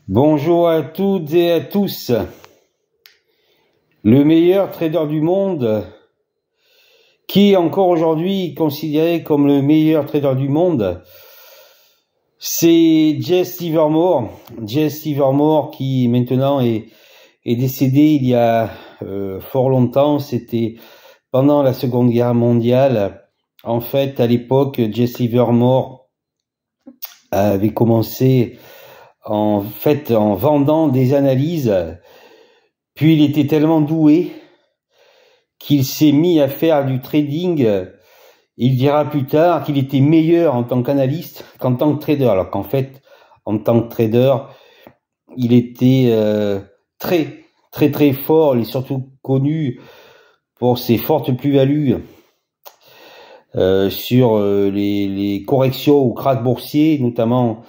Bonjour à toutes et à tous. Le meilleur trader du monde, qui est encore aujourd'hui considéré comme le meilleur trader du monde, c'est Jesse Livermore. Jesse Livermore qui maintenant est décédé il y a fort longtemps. C'était pendant la Seconde Guerre mondiale. En fait, à l'époque, Jesse Livermore avait commencé en vendant des analyses, puis il était tellement doué qu'il s'est mis à faire du trading. Il dira plus tard qu'il était meilleur en tant qu'analyste qu'en tant que trader, alors qu'en fait, en tant que trader, il était très fort. Il est surtout connu pour ses fortes plus-values sur les corrections ou krachs boursiers, notamment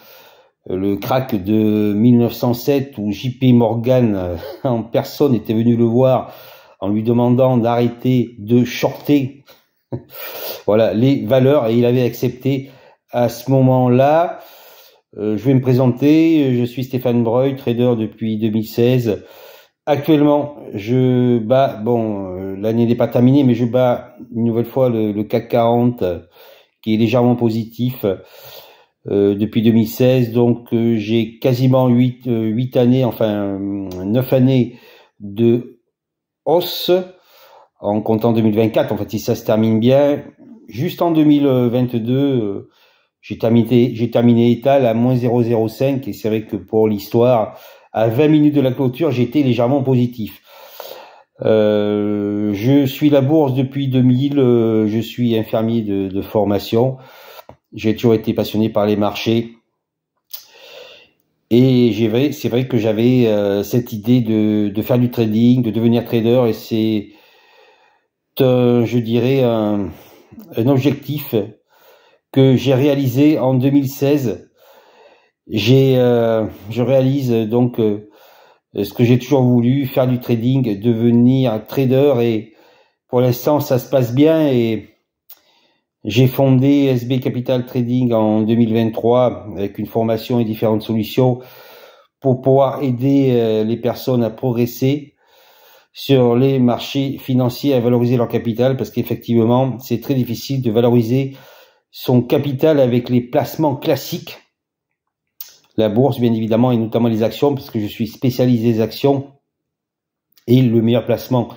le krach de 1907 où JP Morgan en personne était venu le voir en lui demandant d'arrêter de shorter voilà les valeurs, et il avait accepté à ce moment-là. Je vais me présenter, je suis Stéphane Breuil, trader depuis 2016. Actuellement, je bats, l'année n'est pas terminée, mais je bats une nouvelle fois le CAC 40 qui est légèrement positif depuis 2016. Donc j'ai quasiment 8 années, 9 années de hausse en comptant 2024. En fait, si ça se termine bien, juste en 2022, j'ai terminé étal à moins 0,05, et c'est vrai que pour l'histoire, à 20 minutes de la clôture, j'étais légèrement positif. Je suis la bourse depuis 2000, je suis infirmier de formation. J'ai toujours été passionné par les marchés. Et c'est vrai que j'avais cette idée de faire du trading, de devenir trader, et c'est, je dirais, un objectif que j'ai réalisé en 2016. Je réalise donc ce que j'ai toujours voulu, faire du trading, devenir trader, et pour l'instant ça se passe bien. Et j'ai fondé SB Capital Trading en 2023 avec une formation et différentes solutions pour pouvoir aider les personnes à progresser sur les marchés financiers, à valoriser leur capital, parce qu'effectivement, c'est très difficile de valoriser son capital avec les placements classiques. La bourse, bien évidemment, et notamment les actions, parce que je suis spécialisé des actions, et le meilleur placement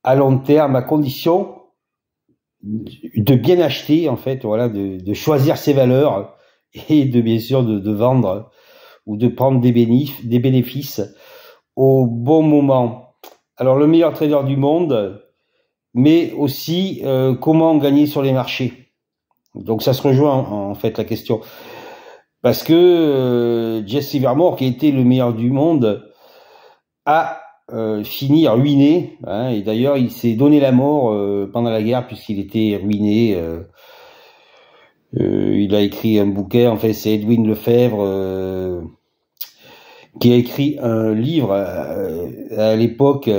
à long terme, à condition de bien acheter, en fait, voilà, de choisir ses valeurs, et de bien sûr de vendre ou de prendre des bénéfices au bon moment. Alors, le meilleur trader du monde, mais aussi comment gagner sur les marchés. Donc ça se rejoint en fait la question, parce que Jesse Livermore, qui était le meilleur du monde, a fini ruiné, hein, et d'ailleurs il s'est donné la mort pendant la guerre, puisqu'il était ruiné. Il a écrit un bouquin, en fait c'est Edwin Lefebvre qui a écrit un livre à l'époque.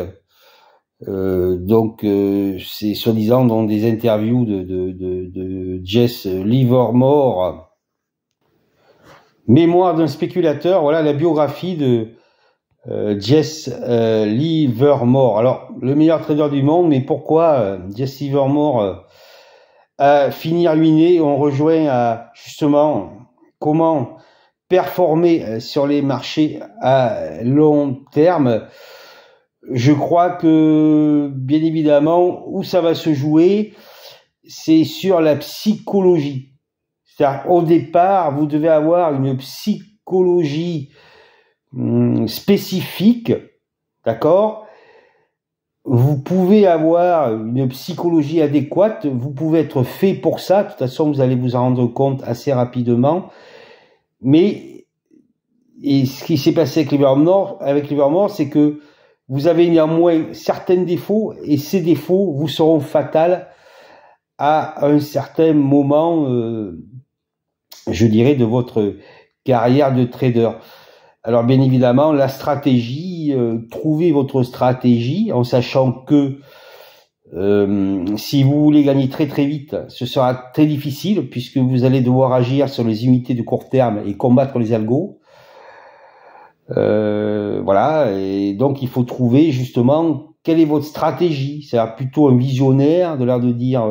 Donc c'est soi-disant dans des interviews de Jesse Livermore, Mémoire d'un spéculateur. Voilà la biographie de Jesse Livermore. Alors, le meilleur trader du monde, mais pourquoi Jesse Livermore a fini ruiné? On rejoint à justement comment performer sur les marchés à long terme. Je crois que, bien évidemment, où ça va se jouer, c'est sur la psychologie. C'est-à-dire, au départ, vous devez avoir une psychologie spécifique, d'accord? Vous pouvez avoir une psychologie adéquate, vous pouvez être fait pour ça. De toute façon, vous allez vous en rendre compte assez rapidement. Mais, et ce qui s'est passé avec Livermore, c'est que vous avez néanmoins certains défauts, et ces défauts vous seront fatals à un certain moment, je dirais, de votre carrière de trader. Alors bien évidemment, la stratégie, trouvez votre stratégie en sachant que si vous voulez gagner très vite, ce sera très difficile, puisque vous allez devoir agir sur les unités de court terme et combattre les algos. Voilà, et donc il faut trouver justement quelle est votre stratégie. C'est plutôt un visionnaire, de l'air de dire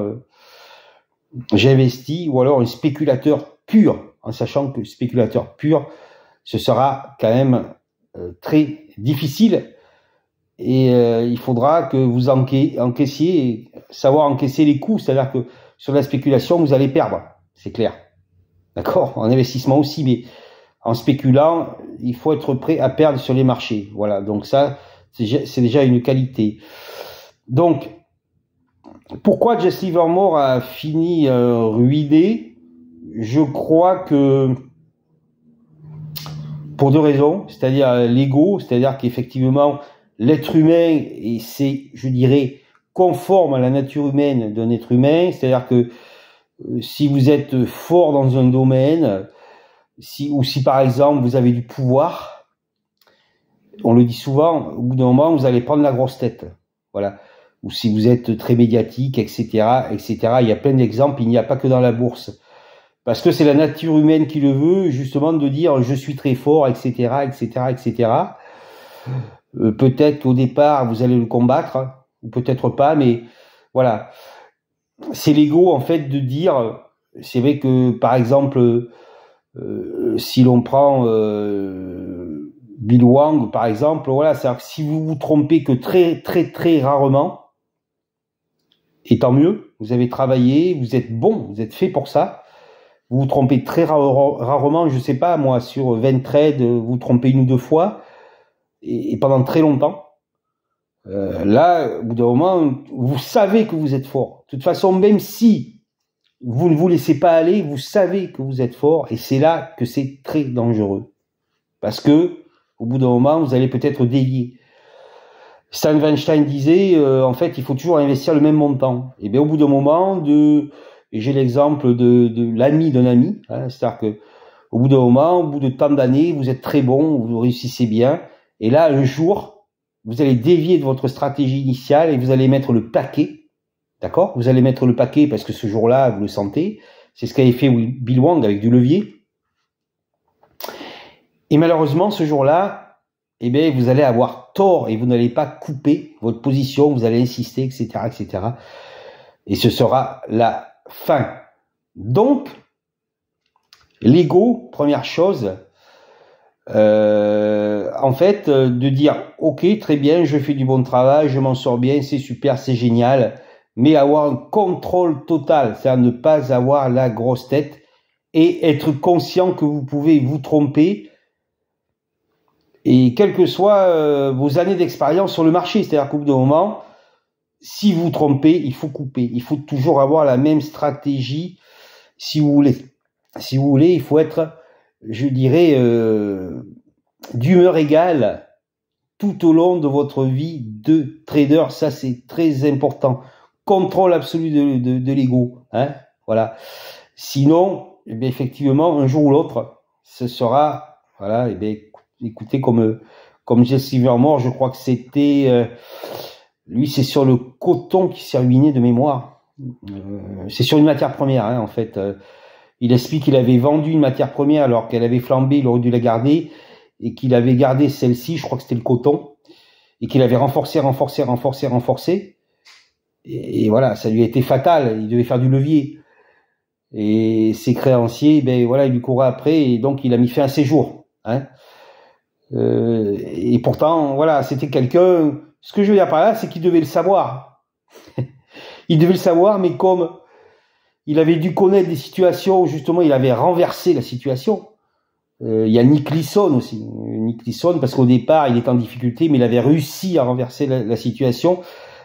j'investis, ou alors un spéculateur pur, en sachant que spéculateur pur, ce sera quand même très difficile, et il faudra que vous encaissiez, savoir encaisser les coûts, c'est-à-dire que sur la spéculation, vous allez perdre, c'est clair. D'accord? En investissement aussi, mais en spéculant, il faut être prêt à perdre sur les marchés. Voilà, donc ça, c'est déjà une qualité. Donc, pourquoi Jesse Livermore a fini ruiné? Je crois que pour deux raisons, c'est-à-dire l'ego, c'est-à-dire qu'effectivement, l'être humain, et c'est, je dirais, conforme à la nature humaine d'un être humain, c'est-à-dire que si vous êtes fort dans un domaine, si par exemple vous avez du pouvoir, on le dit souvent, au bout d'un moment vous allez prendre la grosse tête, voilà. Ou si vous êtes très médiatique, etc., etc. Il y a plein d'exemples, il n'y a pas que dans la bourse, parce que c'est la nature humaine qui le veut, justement, de dire je suis très fort, etc., etc., etc. Peut-être qu'au départ vous allez le combattre, ou peut-être pas, mais voilà. C'est l'ego en fait de dire, c'est vrai que par exemple, si l'on prend Bill Wang par exemple, voilà, c'est-à-dire que si vous vous trompez que très très très rarement, et tant mieux, vous avez travaillé, vous êtes bon, vous êtes fait pour ça, vous vous trompez très rarement, je sais pas moi, sur 20 trades, vous vous trompez une ou deux fois, et pendant très longtemps, là, au bout d'un moment, vous savez que vous êtes fort. De toute façon, même si vous ne vous laissez pas aller, vous savez que vous êtes fort, et c'est là que c'est très dangereux. Parce que, au bout d'un moment, vous allez peut-être dévier. Stan Weinstein disait, en fait, il faut toujours investir le même montant. Et bien, au bout d'un moment, et j'ai l'exemple de l'ami d'un ami, hein, c'est-à-dire que, au bout d'un moment, au bout de tant d'années, vous êtes très bon, vous réussissez bien, et là, un jour, vous allez dévier de votre stratégie initiale et vous allez mettre le paquet, d'accord? Vous allez mettre le paquet parce que ce jour-là, vous le sentez. C'est ce qu'avait fait Bill Wang avec du levier. Et malheureusement, ce jour-là, eh bien, vous allez avoir tort et vous n'allez pas couper votre position, vous allez insister, etc., etc. Et ce sera la fin. Donc, l'ego, première chose, en fait, de dire ok, très bien, je fais du bon travail, je m'en sors bien, c'est super, c'est génial, mais avoir un contrôle total, c'est-à-dire ne pas avoir la grosse tête et être conscient que vous pouvez vous tromper, et quelles que soient vos années d'expérience sur le marché, c'est-à-dire qu'au bout d'un moment, si vous vous trompez, il faut couper, il faut toujours avoir la même stratégie, si vous voulez, il faut être, je dirais, d'humeur égale tout au long de votre vie de trader. Ça, c'est très important. Contrôle absolu de l'ego, hein, voilà. Sinon, eh bien, effectivement, un jour ou l'autre, ce sera, voilà, eh bien, écoutez, comme Jesse Livermore, je crois que c'était, lui, c'est sur le coton qui s'est ruiné de mémoire. C'est sur une matière première, hein, en fait. Il explique qu'il avait vendu une matière première alors qu'elle avait flambé, il aurait dû la garder, et qu'il avait gardé celle-ci, je crois que c'était le coton, et qu'il avait renforcé. Et voilà, ça lui a été fatal, il devait faire du levier. Et ses créanciers, ben voilà, il lui courait après, et donc il a mis fin à ses jours. Hein. Et pourtant, voilà, c'était quelqu'un, ce que je veux dire par là, c'est qu'il devait le savoir. Il devait le savoir, mais comme il avait dû connaître des situations où justement il avait renversé la situation. Il y a Nick Leeson aussi. Nick Leeson, parce qu'au départ, il était en difficulté, mais il avait réussi à renverser la situation.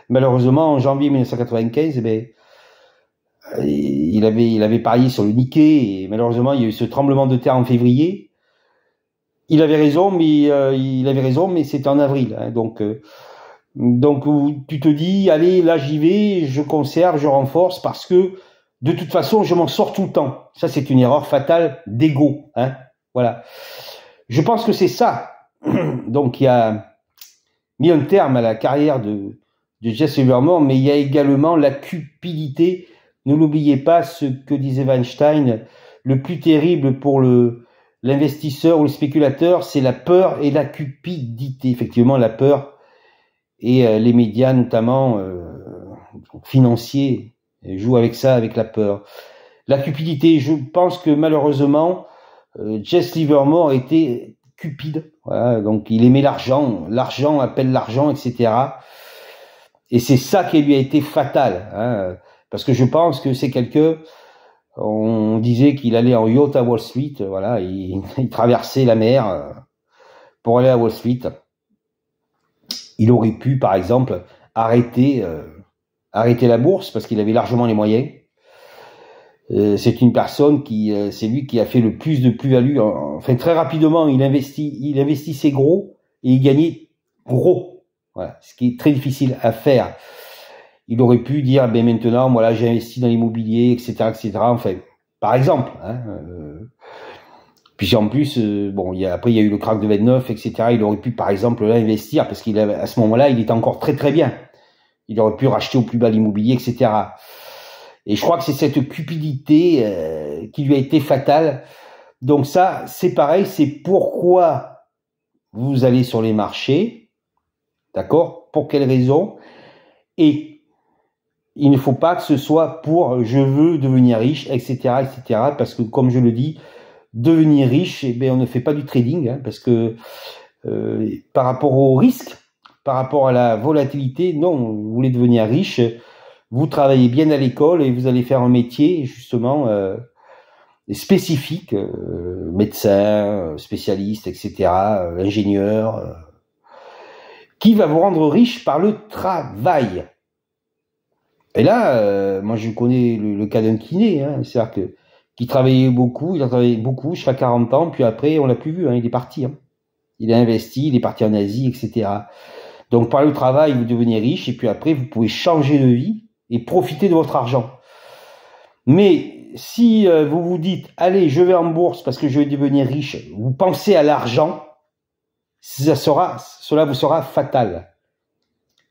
Malheureusement, en janvier 1995, eh ben, il avait parié sur le Nikkei, et malheureusement, il y a eu ce tremblement de terre en février. Il avait raison, mais c'était en avril. Hein, donc, tu te dis, allez, là, j'y vais, je conserve, je renforce, parce que de toute façon, je m'en sors tout le temps. Ça, c'est une erreur fatale d'ego. Hein. Voilà. Je pense que c'est ça. Donc, il a mis un terme à la carrière de Jesse Livermore, mais il y a également la cupidité. Ne l'oubliez pas, ce que disait Weinstein, le plus terrible pour l'investisseur ou le spéculateur, c'est la peur et la cupidité. Effectivement, la peur et les médias, notamment financiers, jouent avec ça, avec la peur. La cupidité, je pense que malheureusement, Jesse Livermore était cupide. Voilà, donc il aimait l'argent, l'argent appelle l'argent, etc. Et c'est ça qui lui a été fatal, hein, parce que je pense que c'est quelqu'un. On disait qu'il allait en yacht à Wall Street, voilà, il traversait la mer pour aller à Wall Street. Il aurait pu, par exemple, arrêter la bourse parce qu'il avait largement les moyens. C'est une personne c'est lui qui a fait le plus de plus-value. Enfin, très rapidement, il investissait gros et il gagnait gros. Voilà, ce qui est très difficile à faire. Il aurait pu dire, ben maintenant, voilà, j'ai investi dans l'immobilier, etc., etc. Enfin, par exemple. Hein, puis en plus, bon, après il y a eu le krach de 29, etc. Il aurait pu, par exemple, là investir parce à ce moment-là, il était encore très très bien. Il aurait pu racheter au plus bas l'immobilier, etc. Et je crois que c'est cette cupidité qui lui a été fatale. Donc ça, c'est pareil, c'est pourquoi vous allez sur les marchés, d'accord? Pour quelles raisons? Et il ne faut pas que ce soit pour je veux devenir riche, etc., etc. Parce que comme je le dis, devenir riche, eh bien, on ne fait pas du trading, hein, parce que par rapport au risque, par rapport à la volatilité, non, vous voulez devenir riche, vous travaillez bien à l'école et vous allez faire un métier justement spécifique, médecin, spécialiste, etc., ingénieur, qui va vous rendre riche par le travail. Et là, moi je connais le cas d'un kiné, hein, c'est-à-dire qui travaillait beaucoup, il a travaillé beaucoup jusqu'à 40 ans, puis après on l'a plus vu, hein, il est parti. Hein. Il a investi, il est parti en Asie, etc. Donc par le travail, vous devenez riche, et puis après vous pouvez changer de vie et profiter de votre argent. Mais si vous vous dites, allez, je vais en bourse parce que je vais devenir riche, vous pensez à l'argent, cela vous sera fatal.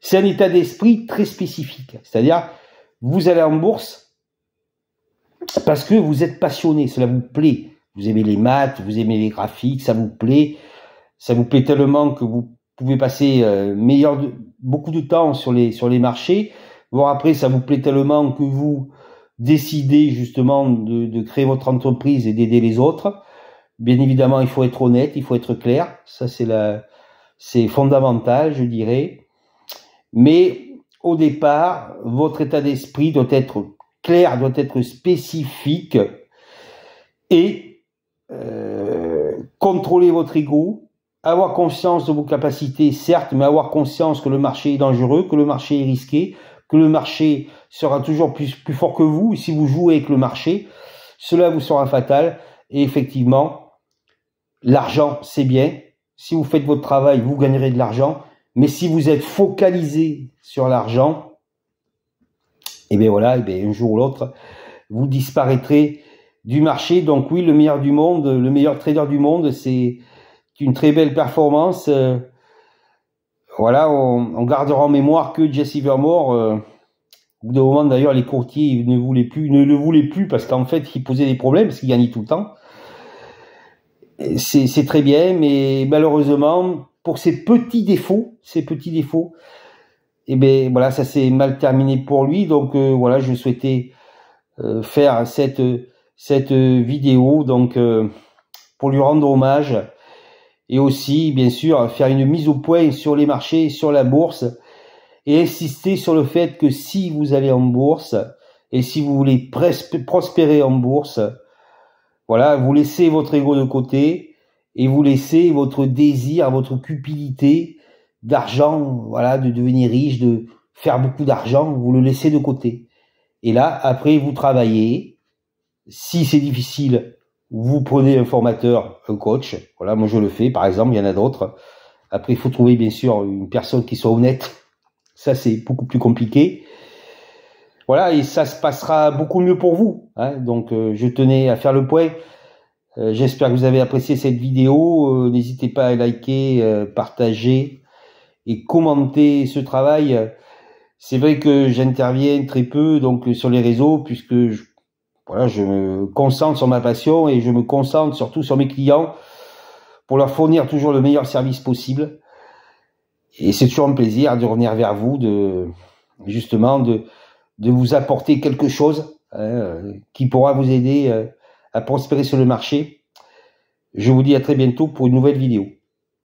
C'est un état d'esprit très spécifique. C'est-à-dire, vous allez en bourse parce que vous êtes passionné, cela vous plaît. Vous aimez les maths, vous aimez les graphiques, ça vous plaît. Ça vous plaît tellement que vous pouvez passer beaucoup de temps sur les marchés. Voire après, ça vous plaît tellement que vous décidez justement de créer votre entreprise et d'aider les autres. Bien évidemment, il faut être honnête, il faut être clair. Ça, c'est fondamental, je dirais. Mais au départ, votre état d'esprit doit être clair, doit être spécifique et contrôler votre ego, avoir conscience de vos capacités, certes, mais avoir conscience que le marché est dangereux, que le marché est risqué, que le marché sera toujours plus fort que vous. Et si vous jouez avec le marché, cela vous sera fatal. Et effectivement, l'argent, c'est bien. Si vous faites votre travail, vous gagnerez de l'argent. Mais si vous êtes focalisé sur l'argent, et bien voilà, et bien un jour ou l'autre, vous disparaîtrez du marché. Donc oui, le meilleur du monde, le meilleur trader du monde, c'est une très belle performance. Voilà, on gardera en mémoire que Jesse Livermore, au bout d'un moment d'ailleurs, les courtiers ne le voulaient plus parce qu'en fait, il posait des problèmes parce qu'il gagnait tout le temps. C'est très bien, mais malheureusement, pour ces petits défauts, et ben voilà, ça s'est mal terminé pour lui. Donc voilà, je souhaitais faire cette vidéo donc pour lui rendre hommage et aussi bien sûr faire une mise au point sur les marchés, sur la bourse et insister sur le fait que si vous allez en bourse et si vous voulez prospérer en bourse, voilà, vous laissez votre ego de côté et vous laissez votre désir, votre cupidité d'argent, voilà, de devenir riche, de faire beaucoup d'argent, vous le laissez de côté. Et là, après, vous travaillez. Si c'est difficile, vous prenez un formateur, un coach. Voilà, moi je le fais, par exemple, il y en a d'autres. Après, il faut trouver, bien sûr, une personne qui soit honnête. Ça, c'est beaucoup plus compliqué. Voilà, et ça se passera beaucoup mieux pour vous. Hein. Donc, je tenais à faire le point. J'espère que vous avez apprécié cette vidéo. N'hésitez pas à liker, partager et commenter ce travail. C'est vrai que j'interviens très peu donc sur les réseaux puisque voilà, je me concentre sur ma passion et je me concentre surtout sur mes clients pour leur fournir toujours le meilleur service possible. Et c'est toujours un plaisir de revenir vers vous, justement de vous apporter quelque chose qui pourra vous aider à prospérer sur le marché. Je vous dis à très bientôt pour une nouvelle vidéo.